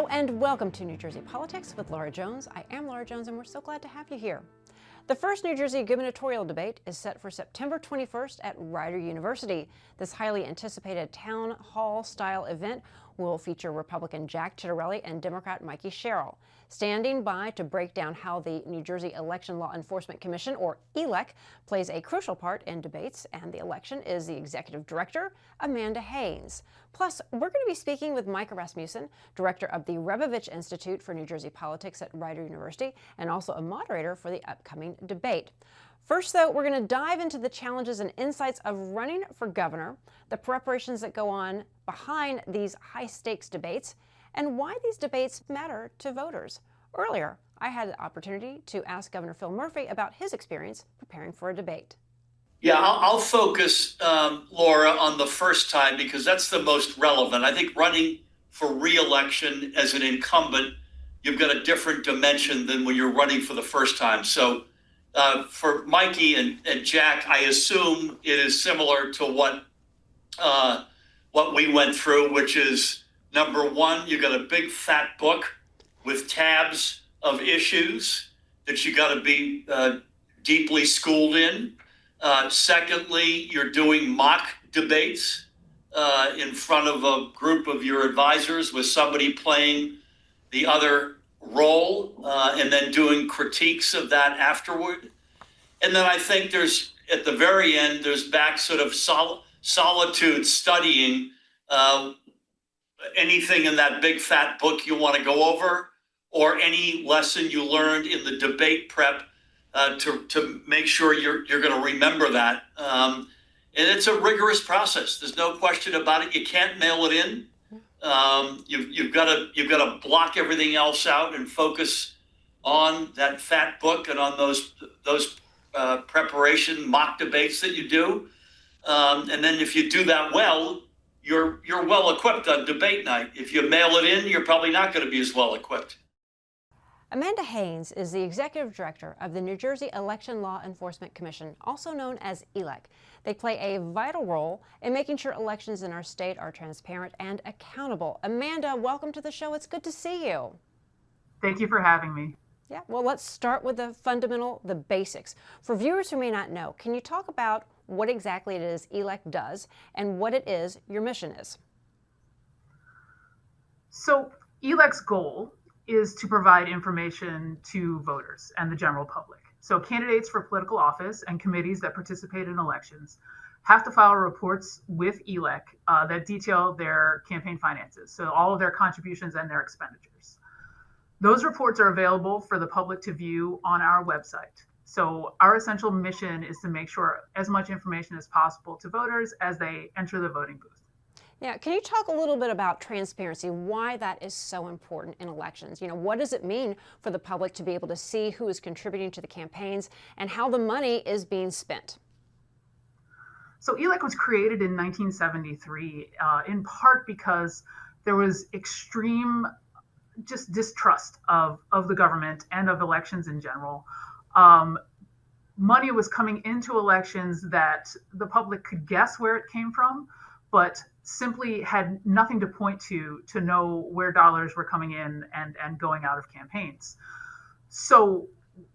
and welcome to New Jersey Politics with Laura Jones. I am Laura Jones, and we're so glad to have you here. The first New Jersey gubernatorial debate is set for September 21st at Rider University. This highly anticipated town hall-style event will feature Republican Jack Ciattarelli and Democrat Mikie Sherrill. Standing by to break down how the New Jersey Election Law Enforcement Commission, or ELEC, plays a crucial part in debates and the election is the executive director, Amanda Haines. Plus, we're going to be speaking with Micah Rasmussen, director of the Rebovich Institute for New Jersey Politics at Rider University, and also a moderator for the upcoming debate. First, though, we're going to dive into the challenges and insights of running for governor, the preparations that go on behind these high-stakes debates, and why these debates matter to voters. Earlier, I had the opportunity to ask Governor Phil Murphy about his experience preparing for a debate. Yeah, I'll focus, Laura, on the first time because that's the most relevant. I think running for re-election as an incumbent, you've got a different dimension than when you're running for the first time. So for Mikie and Jack, I assume it is similar to what we went through, which is number one, you got a big fat book with tabs of issues that you got to be deeply schooled in. Secondly, you're doing mock debates in front of a group of your advisors with somebody playing the other role and then doing critiques of that afterward. And then I think there's, at the very end, there's back sort of solitude studying anything in that big fat book you want to go over, or any lesson you learned in the debate prep to make sure you're going to remember that. And it's a rigorous process. There's no question about it. You can't mail it in. You've got to block everything else out and focus on that fat book and on those preparation mock debates that you do. And then if you do that well, you're well equipped on debate night. If you mail it in, you're probably not going to be as well equipped. Amanda Haines is the executive director of the New Jersey Election Law Enforcement Commission, also known as ELEC. They play a vital role in making sure elections in our state are transparent and accountable. Amanda, welcome to the show. It's good to see you. Thank you for having me. Yeah, well, let's start with the basics. For viewers who may not know, can you talk about what exactly it is ELEC does and what it is your mission is? So ELEC's goal is to provide information to voters and the general public. So candidates for political office and committees that participate in elections have to file reports with ELEC that detail their campaign finances, so all of their contributions and their expenditures. Those reports are available for the public to view on our website. So our essential mission is to make sure as much information as possible to voters as they enter the voting booth. Yeah, can you talk a little bit about transparency, why that is so important in elections? You know, what does it mean for the public to be able to see who is contributing to the campaigns and how the money is being spent? So ELEC was created in 1973, in part because there was extreme just distrust of the government and of elections in general. Money was coming into elections that the public could guess where it came from, but simply had nothing to point to know where dollars were coming in and going out of campaigns. So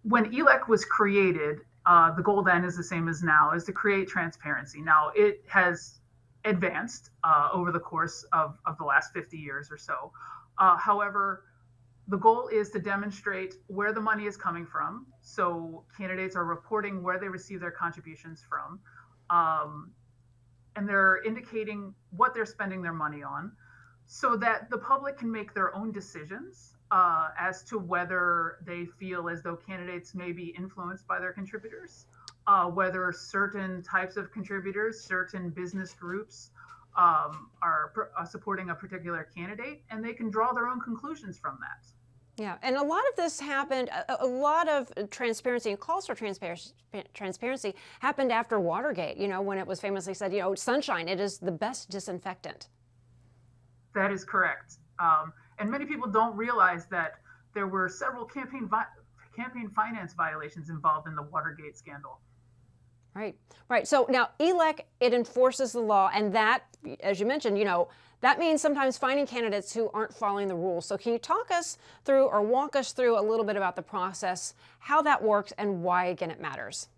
when ELEC was created, the goal then is the same as now, is to create transparency. Now, it has advanced over the course of the last 50 years or so. However, the goal is to demonstrate where the money is coming from. So candidates are reporting where they receive their contributions from. And they're indicating what they're spending their money on so that the public can make their own decisions as to whether they feel as though candidates may be influenced by their contributors, whether certain types of contributors, certain business groups are supporting a particular candidate, and they can draw their own conclusions from that. Yeah, and a lot of this happened, a lot of transparency and calls for transparency happened after Watergate, you know, when it was famously said, you know, sunshine, it is the best disinfectant. That is correct. And many people don't realize that there were several campaign finance violations involved in the Watergate scandal. Right. So now ELEC, it enforces the law, and that, as you mentioned, you know, That means sometimes finding candidates who aren't following the rules. So can you talk us through or walk us through a little bit about the process, how that works, and why, again, it matters?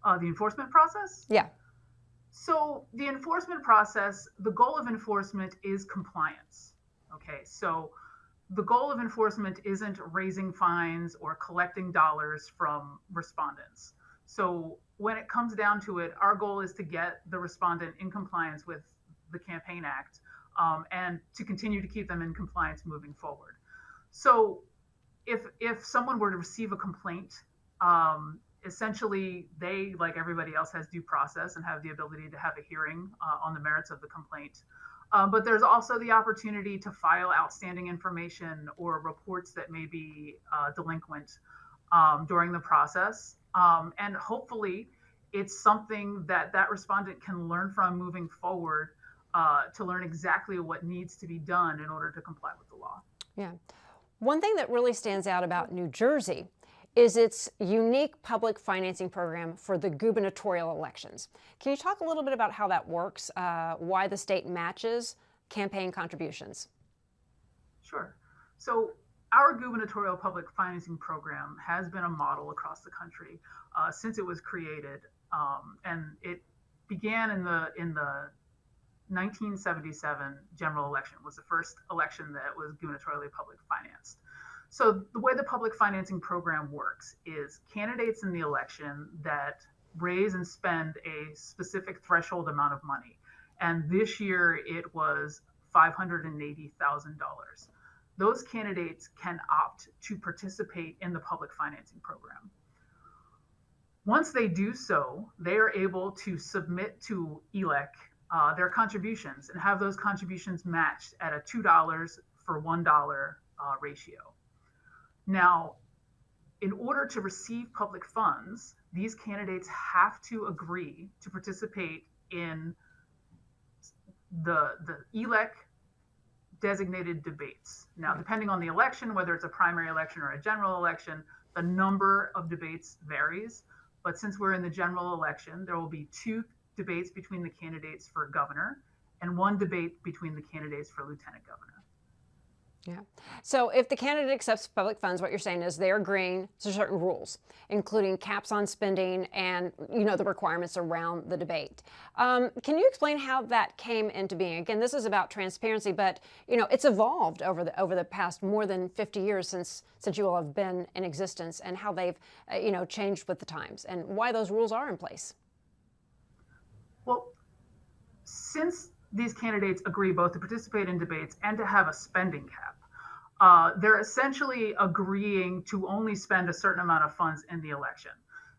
The enforcement process? Yeah. So the enforcement process, the goal of enforcement is compliance. Okay, so the goal of enforcement isn't raising fines or collecting dollars from respondents. So when it comes down to it, our goal is to get the respondent in compliance with the Campaign Act, and to continue to keep them in compliance moving forward. So if someone were to receive a complaint, essentially they, like everybody else, has due process and have the ability to have a hearing on the merits of the complaint. But there's also the opportunity to file outstanding information or reports that may be delinquent during the process. And hopefully it's something that respondent can learn from moving forward, to learn exactly what needs to be done in order to comply with the law. Yeah. One thing that really stands out about New Jersey is its unique public financing program for the gubernatorial elections. Can you talk a little bit about how that works, why the state matches campaign contributions? Sure. So our gubernatorial public financing program has been a model across the country since it was created, and it began in the 1977 general election. Was the first election that was gubernatorially public financed. So the way the public financing program works is candidates in the election that raise and spend a specific threshold amount of money. And this year it was $580,000. Those candidates can opt to participate in the public financing program. Once they do so, they are able to submit to ELEC their contributions and have those contributions matched at a $2 for $1 ratio. Now, in order to receive public funds, these candidates have to agree to participate in the ELEC designated debates. Now, depending on the election, whether it's a primary election or a general election, the number of debates varies. But since we're in the general election, there will be 2 debates between the candidates for governor and 1 debate between the candidates for lieutenant governor. Yeah. So if the candidate accepts public funds, what you're saying is they're agreeing to certain rules, including caps on spending and, the requirements around the debate. Can you explain how that came into being? Again, this is about transparency, but, it's evolved over the past more than 50 years since you all have been in existence, and how they've, changed with the times and why those rules are in place. Well, since these candidates agree both to participate in debates and to have a spending cap, they're essentially agreeing to only spend a certain amount of funds in the election.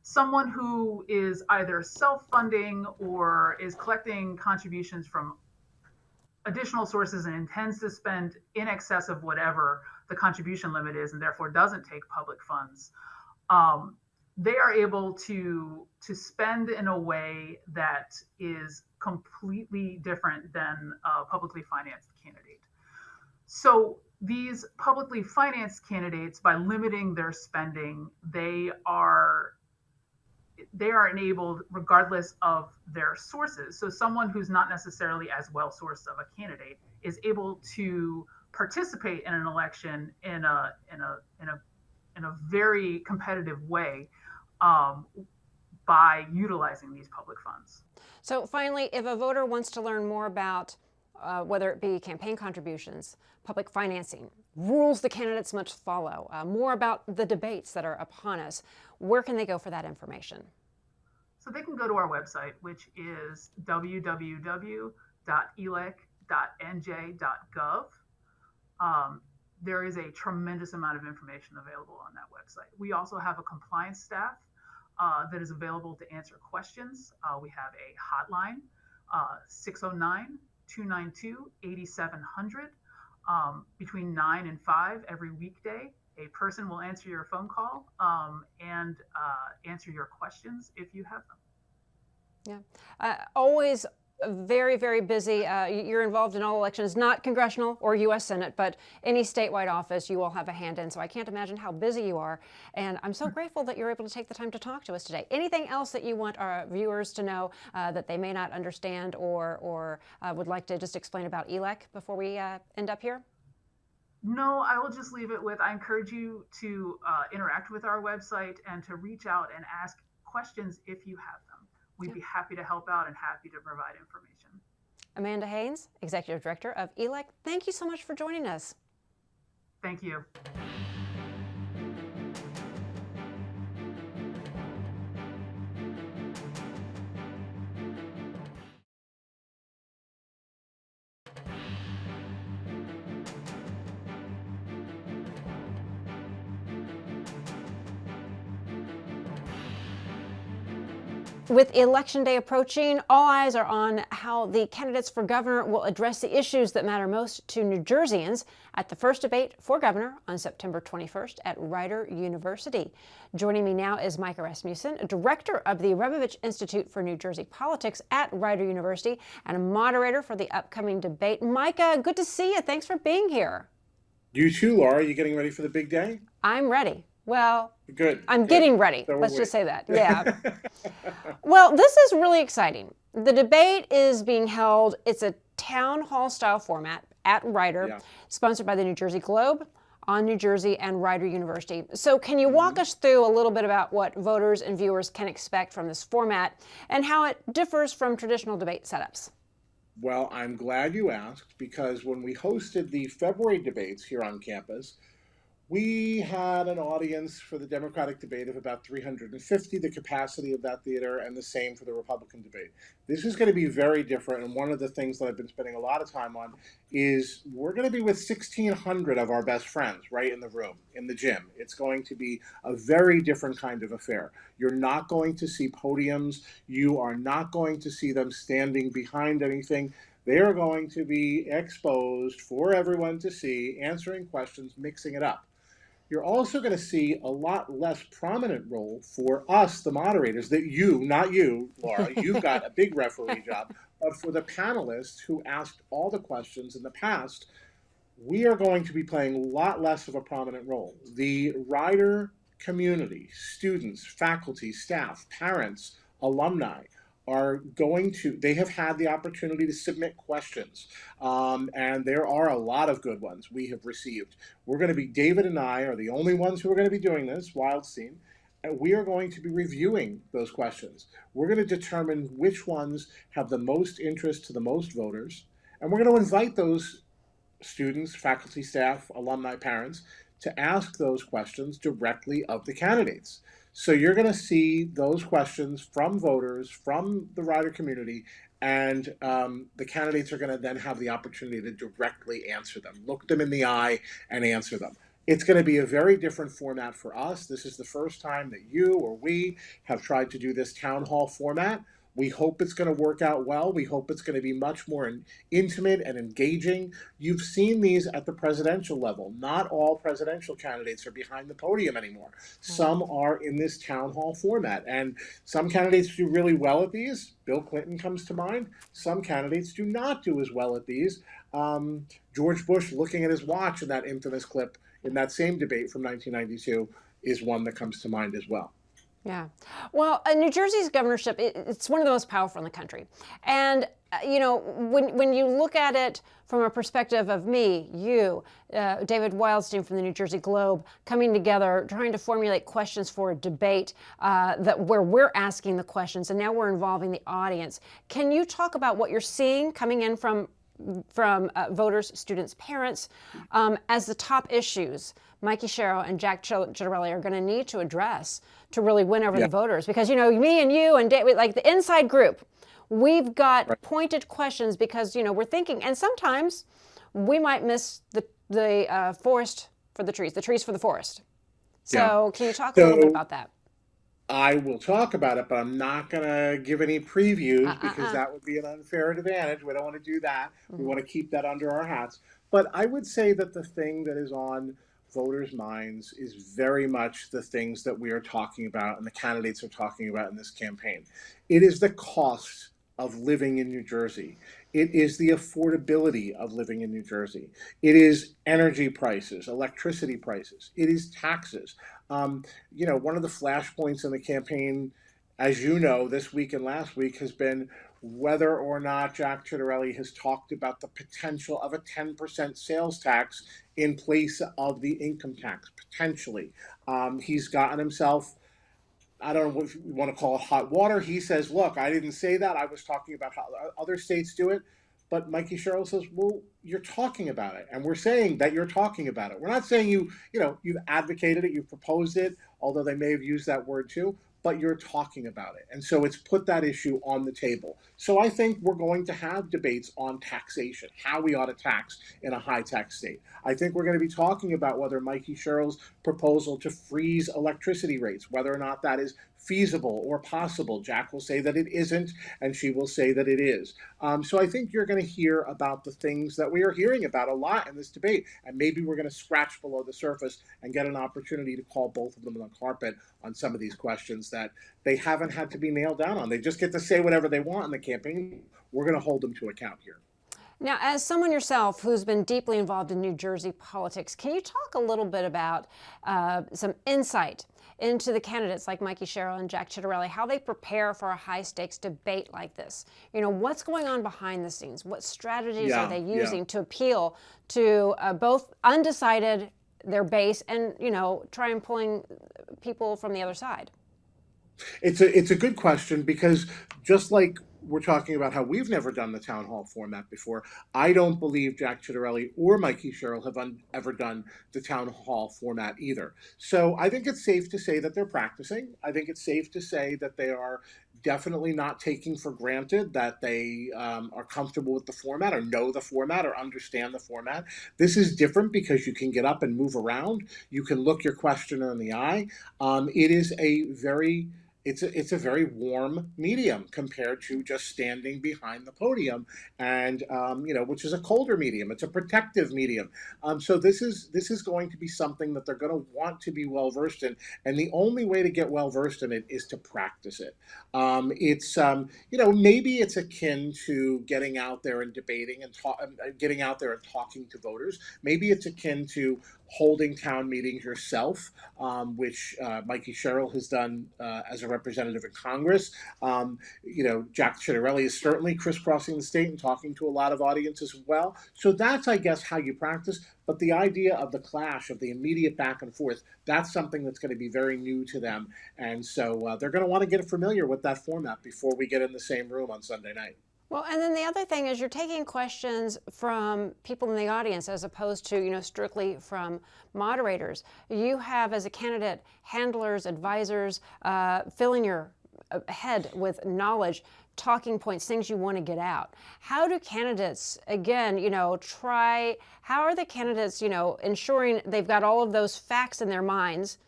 Someone who is either self-funding or is collecting contributions from additional sources and intends to spend in excess of whatever the contribution limit is and therefore doesn't take public funds, they are able to spend in a way that is completely different than a publicly financed candidate. So these publicly financed candidates, by limiting their spending, they are enabled regardless of their sources. So someone who's not necessarily as well sourced of a candidate is able to participate in an election in a very competitive way, by utilizing these public funds. So finally, if a voter wants to learn more about whether it be campaign contributions, public financing, rules the candidates must follow, more about the debates that are upon us, where can they go for that information? So they can go to our website, which is www.elec.nj.gov. There is a tremendous amount of information available on that website. We also have a compliance staff that is available to answer questions. We have a hotline, 609-292-8700. Between 9 and 5 every weekday, a person will answer your phone call and answer your questions if you have them. Yeah. Always Very, very busy. You're involved in all elections, not congressional or U.S. Senate, but any statewide office you all have a hand in. So I can't imagine how busy you are. And I'm so grateful that you're able to take the time to talk to us today. Anything else that you want our viewers to know that they may not understand or would like to just explain about ELEC before we end up here? No, I will just leave it with, I encourage you to interact with our website and to reach out and ask questions if you have them. We'd be happy to help out and happy to provide information. Amanda Haines, Executive Director of ELEC, thank you so much for joining us. Thank you. With Election Day approaching, all eyes are on how the candidates for governor will address the issues that matter most to New Jerseyans at the first debate for governor on September 21st at Rider University. Joining me now is Micah Rasmussen, director of the Rebovich Institute for New Jersey Politics at Rider University and a moderator for the upcoming debate. Micah, good to see you. Thanks for being here. You too, Laura. Are you getting ready for the big day? I'm ready. Well, good. I'm getting ready. So Let's just say that. Yeah. Well, this is really exciting. The debate is being held. It's a town hall style format at Rider, sponsored by the New Jersey Globe, on New Jersey, and Rider University. So can you walk us through a little bit about what voters and viewers can expect from this format and how it differs from traditional debate setups? Well, I'm glad you asked, because when we hosted the February debates here on campus, we had an audience for the Democratic debate of about 350, the capacity of that theater, and the same for the Republican debate. This is going to be very different, and one of the things that I've been spending a lot of time on is we're going to be with 1,600 of our best friends right in the room, in the gym. It's going to be a very different kind of affair. You're not going to see podiums. You are not going to see them standing behind anything. They are going to be exposed for everyone to see, answering questions, mixing it up. You're also going to see a lot less prominent role for us, the moderators, that you, not you, Laura, you've got a big referee job, but for the panelists who asked all the questions in the past, we are going to be playing a lot less of a prominent role. The Rider community, students, faculty, staff, parents, alumni, are going to, they have had the opportunity to submit questions. And there are a lot of good ones we have received. We're going to be, David and I are the only ones who are going to be doing this, Wildstein, and we are going to be reviewing those questions. We're going to determine which ones have the most interest to the most voters. And we're going to invite those students, faculty, staff, alumni, parents to ask those questions directly of the candidates. So you're going to see those questions from voters, from the Rider community, and the candidates are going to then have the opportunity to directly answer them, look them in the eye and answer them. It's going to be a very different format for us. This is the first time that you or we have tried to do this town hall format. We hope it's going to work out well. We hope it's going to be much more intimate and engaging. You've seen these at the presidential level. Not all presidential candidates are behind the podium anymore. Some are in this town hall format, and some candidates do really well at these. Bill Clinton comes to mind. Some candidates do not do as well at these. George Bush looking at his watch in that infamous clip in that same debate from 1992 is one that comes to mind as well. Yeah. Well, New Jersey's governorship, it's one of the most powerful in the country. And, you know, when you look at it from a perspective of me, you, David Wildstein from the New Jersey Globe, coming together, trying to formulate questions for a debate where we're asking the questions, and now we're involving the audience. Can you talk about what you're seeing coming in from voters, students, parents, as the top issues Mikie Sherrill and Jack Ciattarelli are going to need to address to really win over the voters? Because, you know, me and you and David, like the inside group, we've got pointed questions because, you know, we're thinking, and sometimes we might miss the forest for the trees for the forest. So can you talk a little bit about that? I will talk about it, but I'm not going to give any previews because that would be an unfair advantage. We don't want to do that. We want to keep that under our hats. But I would say that the thing that is on voters' minds is very much the things that we are talking about and the candidates are talking about in this campaign. It is the cost of living in New Jersey. It is the affordability of living in New Jersey. It is energy prices, electricity prices. It is taxes. One of the flashpoints in the campaign, as you know, this week and last week has been whether or not Jack Ciattarelli has talked about the potential of a 10% sales tax in place of the income tax, potentially. He's gotten himself, I don't know if you want to call it hot water. He says, look, I didn't say that. I was talking about how other states do it. But Mikie Sherrill says, well, you're talking about it. And we're saying that you're talking about it. We're not saying you've advocated it, you've proposed it, although they may have used that word too, but you're talking about it. And so it's put that issue on the table. So I think we're going to have debates on taxation, how we ought to tax in a high tax state. I think we're going to be talking about whether Mikie Sherrill's proposal to freeze electricity rates, whether or not that is feasible or possible. Jack will say that it isn't, and she will say that it is. So I think you're going to hear about the things that we are hearing about a lot in this debate, and maybe we're going to scratch below the surface and get an opportunity to call both of them on the carpet on some of these questions that they haven't had to be nailed down on. They just get to say whatever they want in the campaign. We're going to hold them to account here. Now, as someone yourself who's been deeply involved in New Jersey politics, can you talk a little bit about some insight into the candidates like Mikie Sherrill and Jack Ciattarelli, how they prepare for a high-stakes debate like this? What's going on behind the scenes? What strategies are they using to appeal to both undecided, their base, and, try and pulling people from the other side? It's a good question, because just like we're talking about how we've never done the town hall format before, I don't believe Jack Ciattarelli or Mikie Sherrill have ever done the town hall format either. So I think it's safe to say that they're practicing. I think it's safe to say that they are definitely not taking for granted that they are comfortable with the format or know the format or understand the format. This is different because you can get up and move around. You can look your questioner in the eye. It is a very It's a very warm medium compared to just standing behind the podium, and which is a colder medium. It's a protective medium. So this is going to be something that they're going to want to be well versed in, and the only way to get well versed in it is to practice it. Maybe it's akin to getting out there and debating and getting out there and talking to voters. Maybe it's akin to holding town meetings yourself, which Mikie Sherrill has done as a representative in Congress. Jack Ciattarelli is certainly crisscrossing the state and talking to a lot of audiences as well. So that's, I guess, how you practice. But the idea of the clash, of the immediate back and forth, that's something that's going to be very new to them. And so they're going to want to get familiar with that format before we get in the same room on Sunday night. Well, and then the other thing is you're taking questions from people in the audience as opposed to, strictly from moderators. You have, as a candidate, handlers, advisors, filling your head with knowledge, talking points, things you want to get out. How do candidates, again, how are the candidates, ensuring they've got all of those facts in their minds,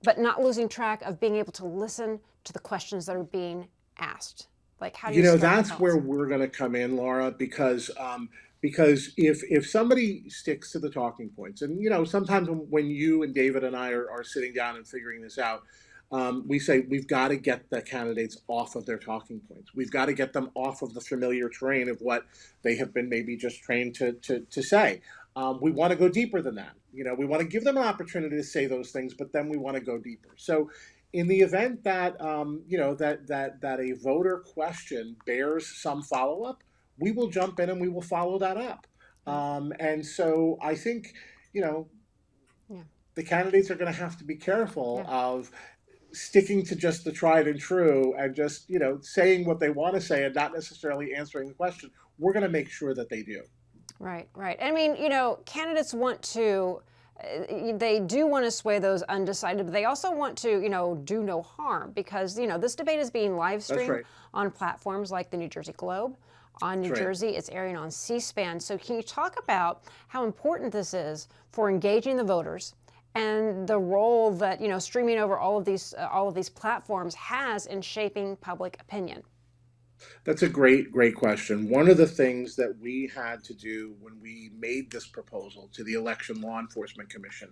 but not losing track of being able to listen to the questions that are being asked? Like, how do you that's where we're going to come in, Laura, because if somebody sticks to the talking points, and sometimes when you and David and I are sitting down and figuring this out, we say we've got to get the candidates off of their talking points. We've got to get them off of the familiar terrain of what they have been maybe just trained to say. We want to go deeper than that. We want to give them an opportunity to say those things, but then we want to go deeper. So in the event that that a voter question bears some follow-up, we will jump in and we will follow that up. And so I think the candidates are going to have to be careful of sticking to just the tried and true and just saying what they want to say and not necessarily answering the question. We're going to make sure that they do. Right. I mean, candidates want to. They do want to sway those undecided, but they also want to, do no harm, because, this debate is being live streamed on platforms like the New Jersey Globe. On New Jersey, it's airing on C-SPAN. So can you talk about how important this is for engaging the voters and the role that, streaming over all of these platforms has in shaping public opinion? That's a great question. One of the things that we had to do when we made this proposal to the Election Law Enforcement Commission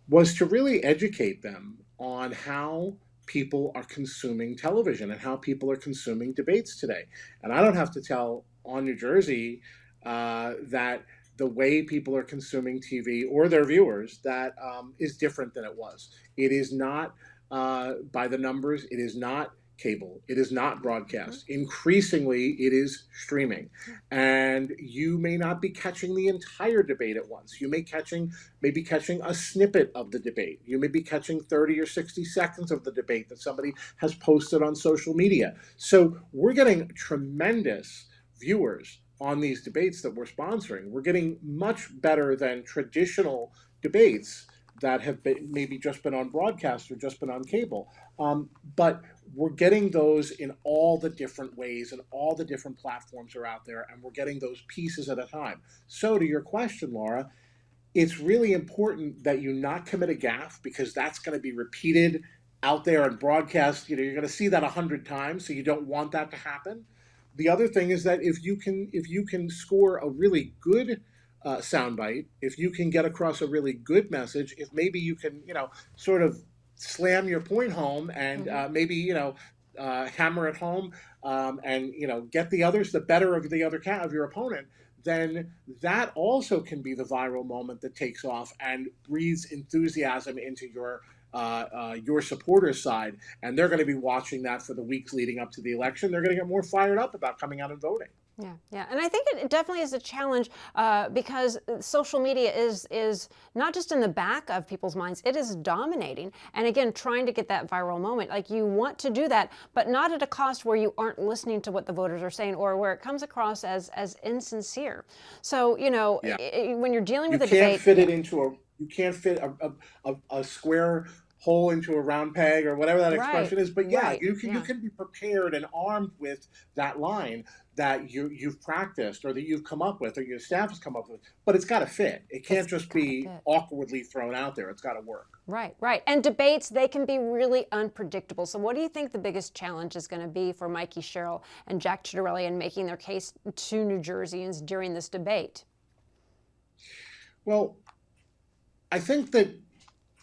was to really educate them on how people are consuming television and how people are consuming debates today. And I don't have to tell On New Jersey that the way people are consuming TV or their viewers that is different than it was. It is not by the numbers. It is not cable. It is not broadcast. Increasingly, it is streaming. And you may not be catching the entire debate at once. You may be catching a snippet of the debate. You may be catching 30 or 60 seconds of the debate that somebody has posted on social media. So we're getting tremendous viewers on these debates that we're sponsoring. We're getting much better than traditional debates that have maybe just been on broadcast or just been on cable. But we're getting those in all the different ways, and all the different platforms are out there, and we're getting those pieces at a time. So to your question, Laura, it's really important that you not commit a gaffe, because that's going to be repeated out there and broadcast. You're going to see that 100 times, so you don't want that to happen. The other thing is that if you can score a really good soundbite, if you can get across a really good message, if maybe you can, sort of slam your point home and maybe, hammer it home and, get the better of the other of your opponent, then that also can be the viral moment that takes off and breathes enthusiasm into your supporters' side, and they're going to be watching that for the weeks leading up to the election. They're going to get more fired up about coming out and voting. Yeah, and I think it definitely is a challenge because social media is not just in the back of people's minds, it is dominating. And again, trying to get that viral moment, like you want to do that, but not at a cost where you aren't listening to what the voters are saying or where it comes across as insincere. So, when you're dealing with a debate, you can't fit a square hole into a round peg, or whatever that expression is. But you can be prepared and armed with that line that you've practiced, or that you've come up with, or your staff has come up with. But it's got to fit. It can't just be awkwardly thrown out there. It's got to work. Right. And debates, they can be really unpredictable. So what do you think the biggest challenge is going to be for Mikie Sherrill and Jack Ciattarelli in making their case to New Jerseyans during this debate? Well, I think that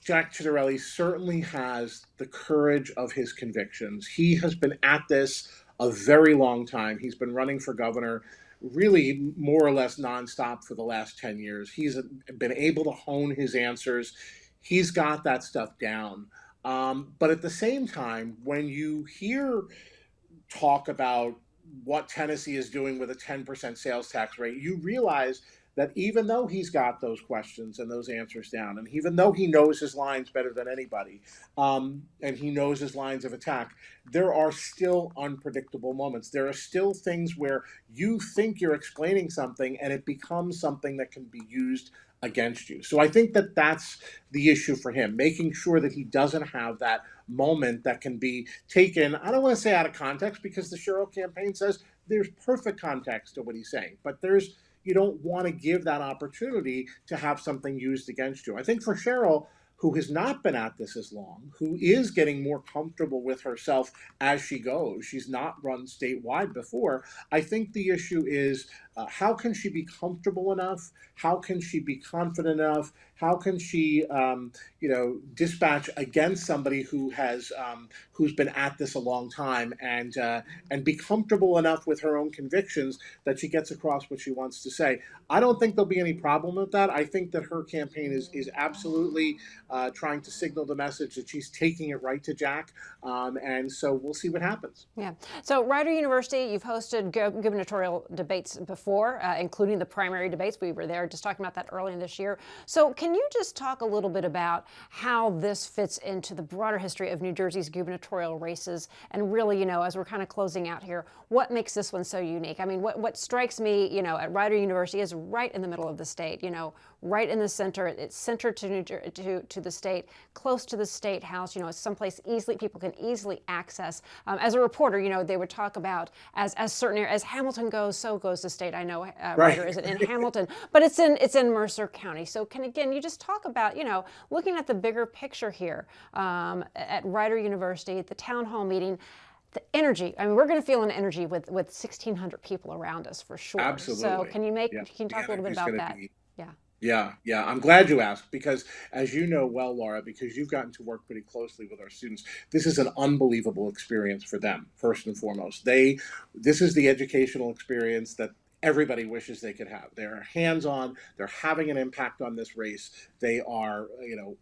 Jack Ciattarelli certainly has the courage of his convictions. He has been at this a very long time. He's been running for governor really more or less nonstop for the last 10 years. He's been able to hone his answers. He's got that stuff down. But at the same time, when you hear talk about what Tennessee is doing with a 10% sales tax rate, you realize that even though he's got those questions and those answers down, and even though he knows his lines better than anybody, and he knows his lines of attack, there are still unpredictable moments. There are still things where you think you're explaining something and it becomes something that can be used against you. So I think that that's the issue for him, making sure that he doesn't have that moment that can be taken, I don't want to say out of context, because the Sherrill campaign says there's perfect context to what he's saying, but you don't want to give that opportunity to have something used against you. I think for Sherrill, who has not been at this as long, who is getting more comfortable with herself as she goes, she's not run statewide before, I think the issue is how can she be comfortable enough? How can she be confident enough? How can she, dispatch against somebody who's been at this a long time and be comfortable enough with her own convictions that she gets across what she wants to say? I don't think there'll be any problem with that. I think that her campaign is absolutely trying to signal the message that she's taking it right to Jack, and so we'll see what happens. Yeah. So Rider University, you've hosted gubernatorial debates before, including the primary debates. We were there just talking about that earlier this year. So can you just talk a little bit about how this fits into the broader history of New Jersey's gubernatorial races, and really, as we're kind of closing out here, what makes this one so unique? I mean, what strikes me, at Rider University is right in the middle of the state, right in the center. It's centered to the state, close to the state house. It's someplace people can easily access. As a reporter, they would talk about as certain as Hamilton goes, so goes the state. I know Rider isn't in Hamilton, but it's in Mercer County. So you just talk about looking at the bigger picture here at Rider University at the town hall meeting. The energy. I mean, we're going to feel an energy with 1,600 people around us for sure. Absolutely. So can you talk a little bit about that? Yeah, I'm glad you asked because, as you know well, Laura, because you've gotten to work pretty closely with our students, this is an unbelievable experience for them, first and foremost. This is the educational experience that everybody wishes they could have. They're hands-on, they're having an impact on this race. They are,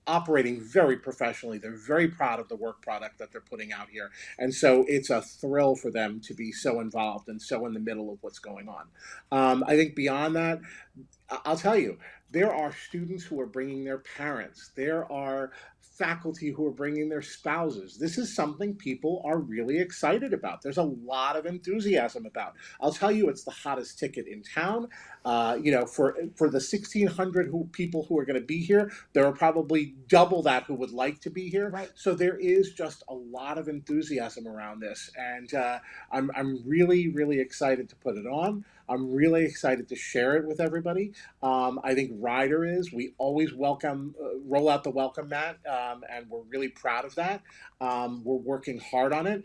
operating very professionally. They're very proud of the work product that they're putting out here. And so it's a thrill for them to be so involved and so in the middle of what's going on. I think beyond that, I'll tell you, there are students who are bringing their parents. There are faculty who are bringing their spouses. This is something people are really excited about. There's a lot of enthusiasm about. I'll tell you, it's the hottest ticket in town. For the 1,600 people who are going to be here, there are probably double that who would like to be here. Right. So there is just a lot of enthusiasm around this, and I'm really, really excited to put it on. I'm really excited to share it with everybody. I think Ryder is. We always roll out the welcome mat, and we're really proud of that. We're working hard on it.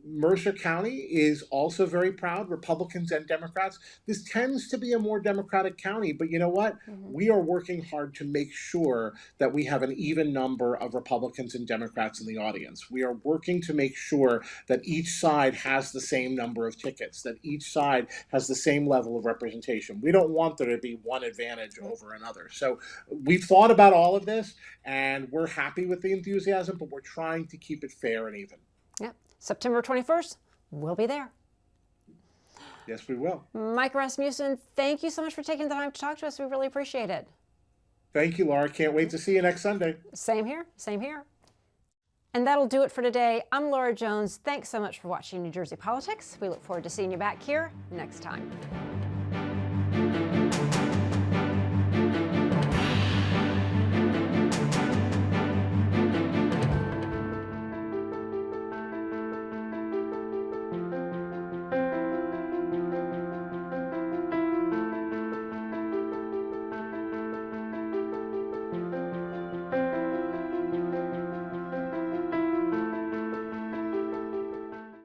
Mercer County is also very proud, Republicans and Democrats. This tends to be a more Democratic county, but you know what? Mm-hmm. We are working hard to make sure that we have an even number of Republicans and Democrats in the audience. We are working to make sure that each side has the same number of tickets, that each side has the same level of representation. We don't want there to be one advantage over another. So we've thought about all of this, and we're happy with the enthusiasm, but we're trying to keep it fair and even. Yep. September 21st, we'll be there. Yes, we will. Micah Rasmussen, thank you so much for taking the time to talk to us. We really appreciate it. Thank you, Laura. Can't wait to see you next Sunday. Same here. Same here. And that'll do it for today. I'm Laura Jones. Thanks so much for watching New Jersey Politics. We look forward to seeing you back here next time.